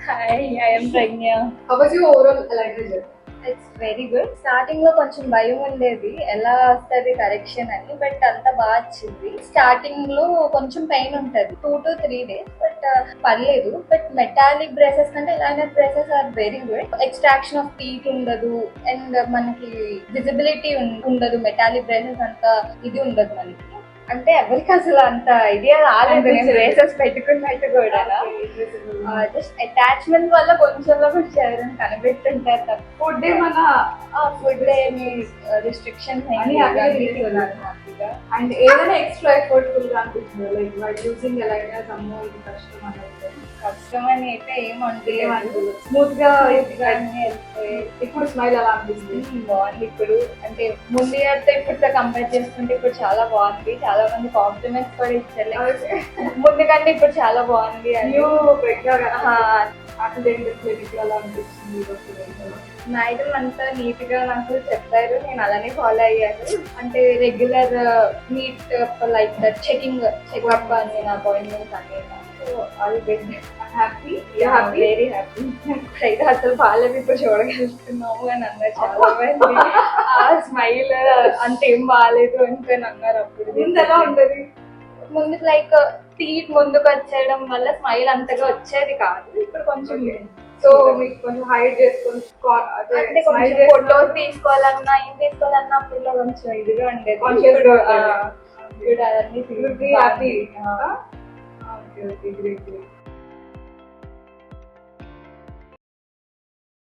Hi, I am Pragnya. How was your overall eyeliner journey? It's very good. Starting లో కొంచెం భయం ఉండేది ఎలా వస్తుంది కరెక్షన్ అని, బట్ అంతా బాగా వచ్చింది. స్టార్టింగ్ లో కొంచెం పెయిన్ ఉంటది 2 to 3 days, బట్ పర్లేదు. బట్ మెటాలిక్ బ్రేసెస్ కంటే aligner braces are very good. Extraction of teeth ఉండదు అండ్ మనకి విజిబిలిటీ ఉండదు. మెటాలిక్ బ్రేసెస్ అంత ఇది ఉండదు మనకి. అంటే ఎవరికి అసలు అంత ఐడియా రాలేదు నేను బ్రేసెస్ పెట్టుకున్నట్టు కూడా. జస్ట్ అటాచ్మెంట్ వల్ల కొంచెంలో కొంచెం ఎవరైనా కనిపెట్టుంటారు తప్ప ఫుడ్ ఏమన్నా ఫుడ్ ఏమి రిస్ట్రిక్షన్స్ అండ్ ఏదైనా ఎక్స్ట్రా ఎఫర్ట్ఫుల్ గా అనిపిస్తుంది లైక్ వైల్ యూజింగ్ ఎలైనర్స్ అమ్మో ఇది కష్టం అనేది కష్టం అని అయితే ఏమంటలేదు. స్మూత్ గా కానీ ఇప్పుడు స్మైల్ ఎలా అనిపిస్తుంది? బాగుంది ఇప్పుడు. అంటే ముందు ఇయర్తో ఇప్పుడుతో కంపేర్ చేసుకుంటే ఇప్పుడు చాలా బాగుంది. చాలా మంది కాంప్లిమెంట్స్ కూడా ఇచ్చారు. ముందు కంటే ఇప్పుడు చాలా బాగుంది అని. న్యూ అలా అనిపిస్తుంది. మేడం అంతా నీట్ గా నాకు చెప్పారు, నేను అలానే ఫాలో అయ్యాను. అంటే regular neat like that checkup అని నా అపాయింట్మెంట్స్ అన్ని. So all good. Happy very happy. అయితే అసలు బాగాలేదు ఇప్పుడు చూడగలుగుతున్నాము అని అన్నారు చాలా మంది. ఆ స్మైల్ అంతేం బాగాలేదు అని అన్నారు. అప్పుడు ముందు ఎలా ఉండదు? ముందు లైక్ టీట్ ముందుకు వచ్చేయడం వల్ల స్మైల్ అంతగా వచ్చేది కాదు. ఇప్పుడు కొంచెం సో మీకు కొంచెం హైడ్ చేసుకొని అంటే కొంచెం ఫోటోస్ తీసుకోవాలన్నా ఏం తీసుకోవాలన్నా అప్పుడు కొంచెం ఇదిగా ఉండేది. Conscious గా ఇప్పుడు అవన్నీ happy. Okay okay great great.